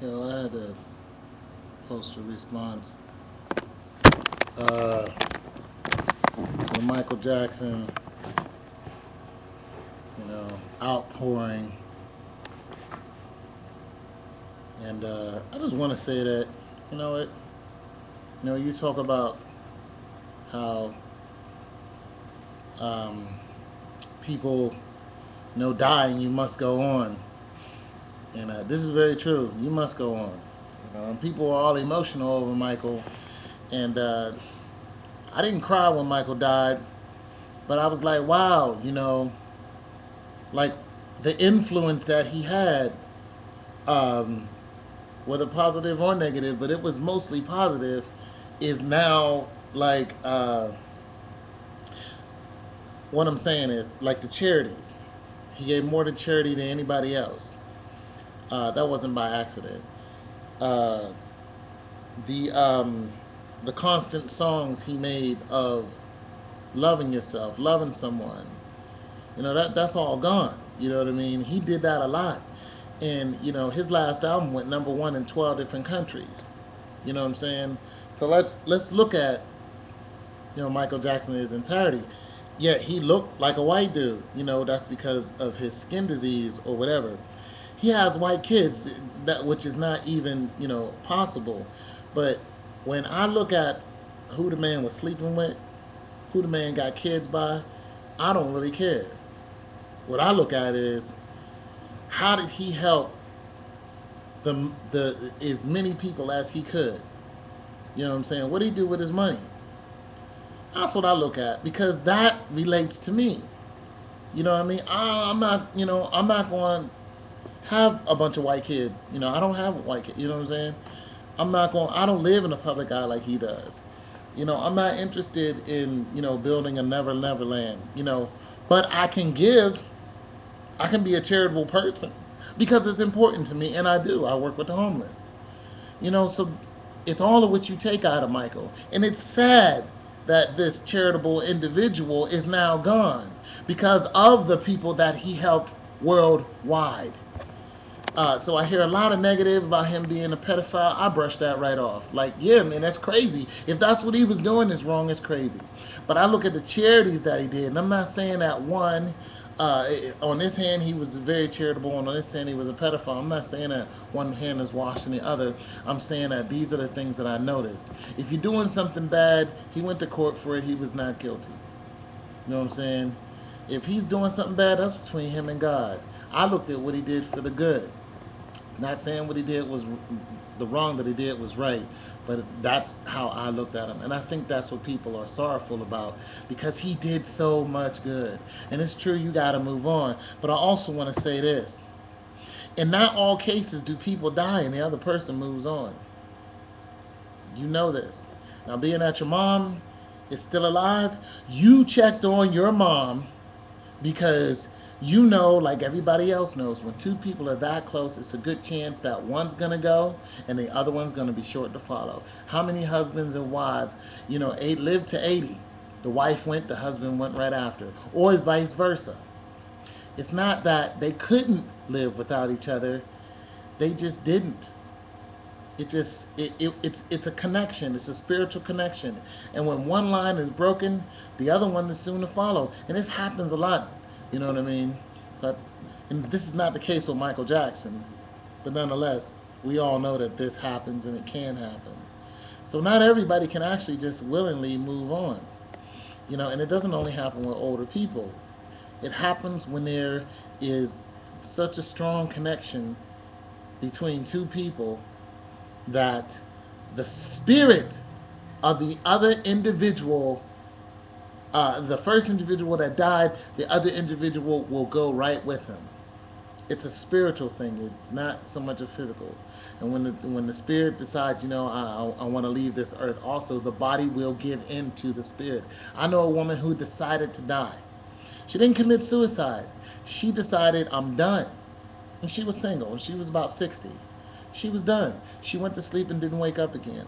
I had to post a response. Uh, with Michael Jackson, outpouring, and I just want to say that, it, you talk about how um, people, dying, you must go on, and this is very true. You must go on. And people are all emotional over Michael, and I didn't cry when Michael died, but I was like, wow, like the influence that he had, um, whether positive or negative, but it was mostly positive, is now like what I'm saying is like the charities. He gave more to charity than anybody else. That wasn't by accident. Uh, the the constant songs he made of loving yourself, loving someone, that's all gone. You know what I mean? He did that a lot, and his last album went number one in 12 different countries. You know what I'm saying? So let's look at Michael Jackson in his entirety. Yet he looked like a white dude. That's because of his skin disease or whatever. He has white kids, that which is not even possible. But when I look at who the man was sleeping with, who the man got kids by, I don't really care. What I look at is how did he help the as many people as he could. You know what I'm saying? What did he do with his money? That's what I look at because that relates to me. You know what I mean? I'm not going to have a bunch of white kids. I don't have a white kid. You know what I'm saying? I don't live in the public eye like he does. I'm not interested in, building a never land, but I can be a charitable person because it's important to me and I do. I work with the homeless. So it's all of what you take out of Michael. And it's sad that this charitable individual is now gone because of the people that he helped worldwide. So I hear a lot of negative about him being a pedophile. I brush that right off. Like, yeah, man, that's crazy. If that's what he was doing is wrong, it's crazy. But I look at the charities that he did, and I'm not saying that one, on this hand he was very charitable, and on this hand he was a pedophile. I'm not saying that one hand is washing the other. I'm saying that these are the things that I noticed. If you're doing something bad, he went to court for it. He was not guilty. You know what I'm saying? If he's doing something bad, that's between him and God. I looked at what he did for the good. Not saying what he did was the wrong that he did was right, but that's how I looked at him. And I think that's what people are sorrowful about because he did so much good. And it's true, you got to move on. But I also want to say this. In not all cases do people die and the other person moves on. You know this. Now, being that your mom is still alive, you checked on your mom because like everybody else knows, when two people are that close, it's a good chance that one's gonna go and the other one's gonna be short to follow. How many husbands and wives, lived to 80? The wife went, the husband went right after, or vice versa. It's not that they couldn't live without each other; they just didn't. It's a connection. It's a spiritual connection, and when one line is broken, the other one is soon to follow. And this happens a lot. You know what I mean? So, and this is not the case with Michael Jackson, but nonetheless, we all know that this happens and it can happen. So not everybody can actually just willingly move on. And it doesn't only happen with older people. It happens when there is such a strong connection between two people that the spirit of the other individual, the first individual that died, the other individual will go right with him. It's a spiritual thing. It's not so much a physical. And when the spirit decides, I want to leave this earth, also the body will give in to the spirit. I know a woman who decided to die. She didn't commit suicide. She decided, I'm done. And she was single, and she was about 60. She was done. She went to sleep and didn't wake up again.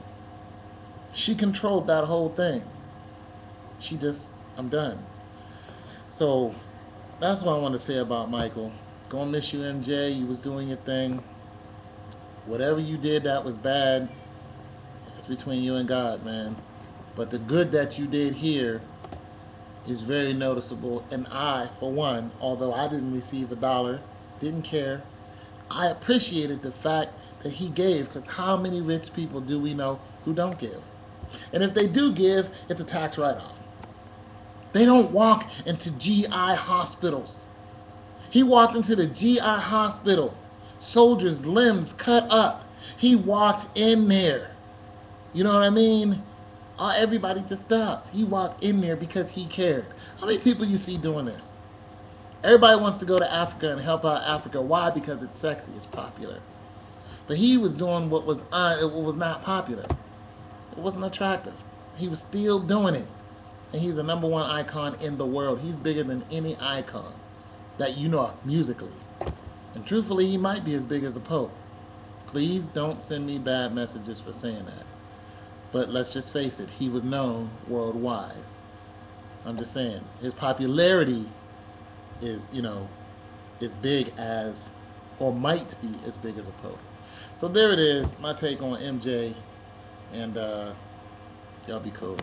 She controlled that whole thing. I'm done. So that's what I want to say about Michael. Gonna miss you, MJ. You was doing your thing. Whatever you did that was bad, it's between you and God, man. But the good that you did here is very noticeable. And I, for one, although I didn't receive a dollar, didn't care, I appreciated the fact that he gave, because how many rich people do we know who don't give? And if they do give, it's a tax write-off. They don't walk into GI hospitals. He walked into the GI hospital, soldiers' limbs cut up. He walked in there. You know what I mean? Everybody just stopped. He walked in there because he cared. How many people you see doing this? Everybody wants to go to Africa and help out Africa. Why? Because it's sexy, it's popular. But he was doing what was not popular. It wasn't attractive. He was still doing it. And he's the #1 icon in the world. He's bigger than any icon that you know of musically. And truthfully, he might be as big as a Pope. Please don't send me bad messages for saying that. But let's just face it, he was known worldwide. I'm just saying, his popularity is, as big as, or might be as big as a Pope. So there it is, my take on MJ, and y'all be cool.